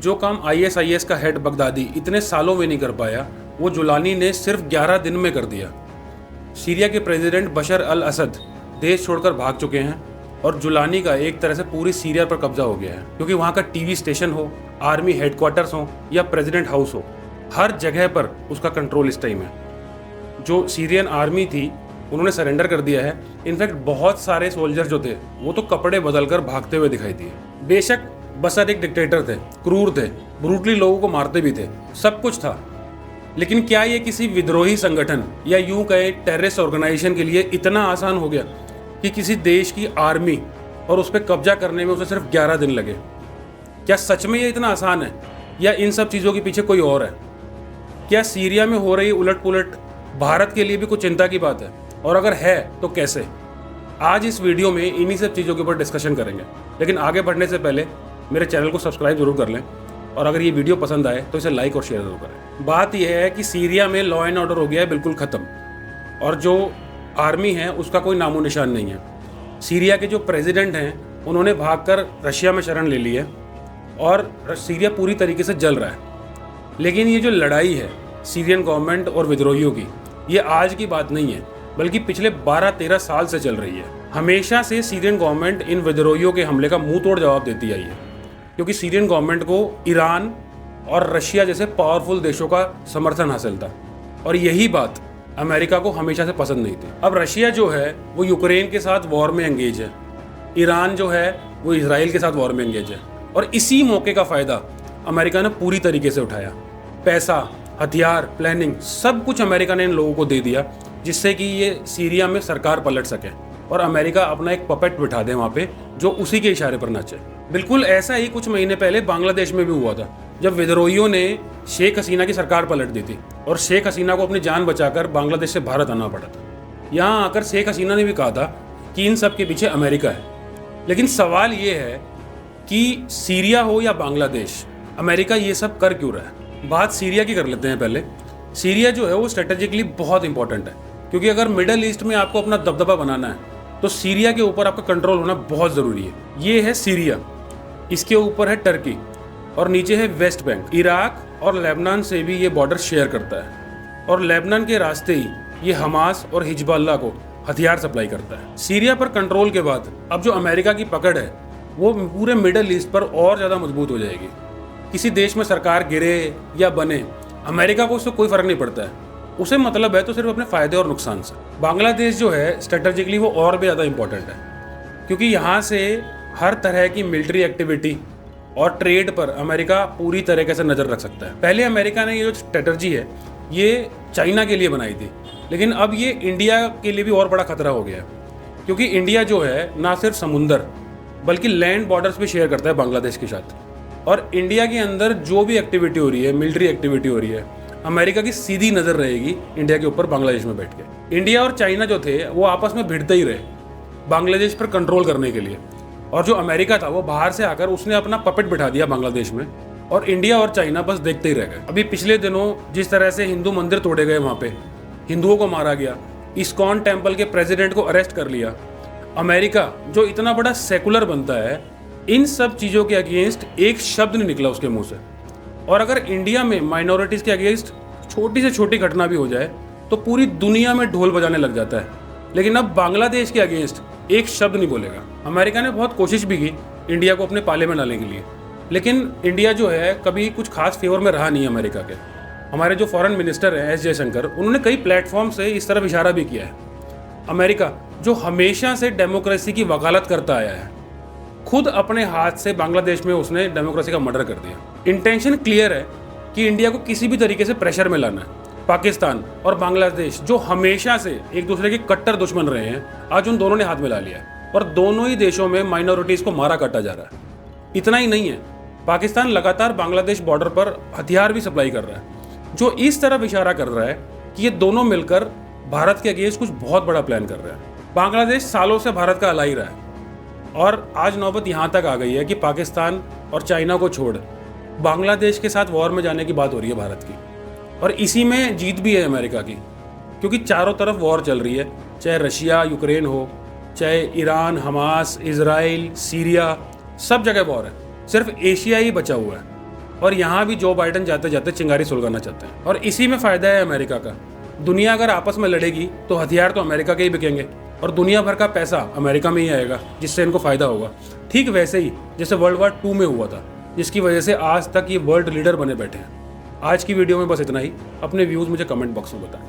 जो काम ISIS का हेड बगदादी इतने सालों में नहीं कर पाया, वो जुलानी ने सिर्फ 11 दिन में कर दिया। सीरिया के प्रेसिडेंट बशर अल असद देश छोड़कर भाग चुके हैं और जुलानी का एक तरह से पूरी सीरिया पर कब्जा हो गया है, क्योंकि वहाँ का टीवी स्टेशन हो, आर्मी हेडक्वार्टर्स हो या प्रेसिडेंट हाउस हो, हर जगह पर उसका कंट्रोल इस टाइम है। जो सीरियन आर्मी थी उन्होंने सरेंडर कर दिया है। इनफैक्ट बहुत सारे सोल्जर जो थे वो तो कपड़े बदलकर भागते हुए दिखाई दिए। बेशक बशर एक डिक्टेटर थे, क्रूर थे, ब्रूटली लोगों को मारते भी थे, सब कुछ था, लेकिन क्या ये किसी विद्रोही संगठन या यूं कहे टेररिस्ट ऑर्गेनाइजेशन के लिए इतना आसान हो गया कि किसी देश की आर्मी और उस पर कब्जा करने में उसे सिर्फ 11 दिन लगे? क्या सच में ये इतना आसान है, या इन सब चीज़ों के पीछे कोई और है? क्या सीरिया में हो रही उलट पुलट भारत के लिए भी कुछ चिंता की बात है, और अगर है तो कैसे? आज इस वीडियो में इन्हीं सब चीज़ों के ऊपर डिस्कशन करेंगे, लेकिन आगे बढ़ने से पहले मेरे चैनल को सब्सक्राइब जरूर कर लें, और अगर ये वीडियो पसंद आए तो इसे लाइक और शेयर जरूर करें। बात यह है कि सीरिया में लॉ एंड ऑर्डर हो गया है बिल्कुल ख़त्म, और जो आर्मी है उसका कोई नामो निशान नहीं है। सीरिया के जो प्रेसिडेंट हैं उन्होंने भागकर रशिया में शरण ले ली है और सीरिया पूरी तरीके से जल रहा है। लेकिन ये जो लड़ाई है सीरियन गवर्नमेंट और विद्रोहियों की, ये आज की बात नहीं है, बल्कि पिछले 12-13 साल से चल रही है। हमेशा से सीरियन गवर्नमेंट इन विद्रोहियों के हमले का मुंह तोड़ जवाब देती आई है, क्योंकि सीरियन गवर्नमेंट को ईरान और रशिया जैसे पावरफुल देशों का समर्थन हासिल था, और यही बात अमेरिका को हमेशा से पसंद नहीं थी। अब रशिया जो है वो यूक्रेन के साथ वॉर में एंगेज है, ईरान जो है वो इजराइल के साथ वॉर में एंगेज है, और इसी मौके का फ़ायदा अमेरिका ने पूरी तरीके से उठाया। पैसा, हथियार, प्लानिंग, सब कुछ अमेरिका ने इन लोगों को दे दिया, जिससे कि ये सीरिया में सरकार पलट सके और अमेरिका अपना एक पपेट बिठा दे वहाँ पे, जो उसी के इशारे पर नाचे। बिल्कुल ऐसा ही कुछ महीने पहले बांग्लादेश में भी हुआ था, जब विद्रोहियों ने शेख हसीना की सरकार पलट दी थी और शेख हसीना को अपनी जान बचाकर बांग्लादेश से भारत आना पड़ा था। यहाँ आकर शेख हसीना ने भी कहा था कि इन सब के पीछे अमेरिका है। लेकिन सवाल ये है कि सीरिया हो या बांग्लादेश, अमेरिका ये सब कर क्यों रहा है? बात सीरिया की कर लेते हैं पहले। सीरिया जो है वो स्ट्रेटेजिकली बहुत इंपॉर्टेंट है, क्योंकि अगर मिडल ईस्ट में आपको अपना दबदबा बनाना है तो सीरिया के ऊपर आपका कंट्रोल होना बहुत ज़रूरी है। ये है सीरिया, इसके ऊपर है टर्की, और नीचे है वेस्ट बैंक। इराक और लेबनान से भी ये बॉर्डर शेयर करता है, और लेबनान के रास्ते ही ये हमास और हिजबुल्लाह को हथियार सप्लाई करता है। सीरिया पर कंट्रोल के बाद अब जो अमेरिका की पकड़ है वो पूरे मिडल ईस्ट पर और ज़्यादा मजबूत हो जाएगी। किसी देश में सरकार गिरे या बने, अमेरिका को उससे कोई फर्क नहीं पड़ता है, उसे मतलब है तो सिर्फ अपने फ़ायदे और नुकसान से। बांग्लादेश जो है स्ट्रेटेजिकली वो और भी ज़्यादा इंपॉर्टेंट है, क्योंकि यहाँ से हर तरह की मिलिट्री एक्टिविटी और ट्रेड पर अमेरिका पूरी तरीके से नज़र रख सकता है। पहले अमेरिका ने ये जो स्ट्रेटजी है ये चाइना के लिए बनाई थी, लेकिन अब ये इंडिया के लिए भी और बड़ा खतरा हो गया है, क्योंकि इंडिया जो है ना सिर्फ समुंदर बल्कि लैंड बॉर्डर्स भी शेयर करता है बांग्लादेश के साथ, और इंडिया के अंदर जो भी एक्टिविटी हो रही है, मिलिट्री एक्टिविटी हो रही है, अमेरिका की सीधी नज़र रहेगी इंडिया के ऊपर बांग्लादेश में बैठ के। इंडिया और चाइना जो थे वो आपस में भिड़ते ही रहे बांग्लादेश पर कंट्रोल करने के लिए, और जो अमेरिका था वो बाहर से आकर उसने अपना पपेट बिठा दिया बांग्लादेश में, और इंडिया और चाइना बस देखते ही रह गए। अभी पिछले दिनों जिस तरह से हिंदू मंदिर तोड़े गए, वहाँ पे हिंदुओं को मारा गया, इस्कॉन टेम्पल के प्रेसिडेंट को अरेस्ट कर लिया, अमेरिका जो इतना बड़ा सेकुलर बनता है, इन सब चीज़ों के अगेंस्ट एक शब्द नहीं निकला उसके मुंह से। और अगर इंडिया में माइनॉरिटीज़ के अगेंस्ट छोटी से छोटी घटना भी हो जाए तो पूरी दुनिया में ढोल बजाने लग जाता है, लेकिन अब बांग्लादेश के अगेंस्ट एक शब्द नहीं बोलेगा। अमेरिका ने बहुत कोशिश भी की इंडिया को अपने पाले में डालने के लिए, लेकिन इंडिया जो है कभी कुछ खास फेवर में रहा नहीं अमेरिका के। हमारे जो फॉरेन मिनिस्टर हैं एस जयशंकर, उन्होंने कई प्लेटफॉर्म से इस तरफ इशारा भी किया है। अमेरिका जो हमेशा से डेमोक्रेसी की वकालत करता आया है, खुद अपने हाथ से बांग्लादेश में उसने डेमोक्रेसी का मर्डर कर दिया। इंटेंशन क्लियर है कि इंडिया को किसी भी तरीके से प्रेशर में लाना है। पाकिस्तान और बांग्लादेश जो हमेशा से एक दूसरे के कट्टर दुश्मन रहे हैं, आज उन दोनों ने हाथ मिला लिया, और दोनों ही देशों में माइनॉरिटीज़ को मारा काटा जा रहा है। इतना ही नहीं है, पाकिस्तान लगातार बांग्लादेश बॉर्डर पर हथियार भी सप्लाई कर रहा है, जो इस तरफ इशारा कर रहा है कि ये दोनों मिलकर भारत के अगेंस्ट कुछ बहुत बड़ा प्लान कर रहे हैं। बांग्लादेश सालों से भारत का अलाई रहा है, और आज नौबत यहाँ तक आ गई है कि पाकिस्तान और चाइना को छोड़ बांग्लादेश के साथ वॉर में जाने की बात हो रही है भारत की, और इसी में जीत भी है अमेरिका की, क्योंकि चारों तरफ वॉर चल रही है, चाहे रशिया यूक्रेन हो, चाहे ईरान, हमास, इजराइल, सीरिया, सब जगह वॉर है। सिर्फ एशिया ही बचा हुआ है, और यहाँ भी जो बाइडेन जाते जाते चिंगारी सुलगाना चाहते हैं। और इसी में फ़ायदा है अमेरिका का। दुनिया अगर आपस में लड़ेगी तो हथियार तो अमेरिका के ही बिकेंगे और दुनिया भर का पैसा अमेरिका में ही आएगा, जिससे इनको फ़ायदा होगा। ठीक वैसे ही जैसे वर्ल्ड वार 2 में हुआ था, जिसकी वजह से आज तक ये वर्ल्ड लीडर बने बैठे हैं। आज की वीडियो में बस इतना ही। अपने व्यूज़ मुझे कमेंट बॉक्स में बताएं।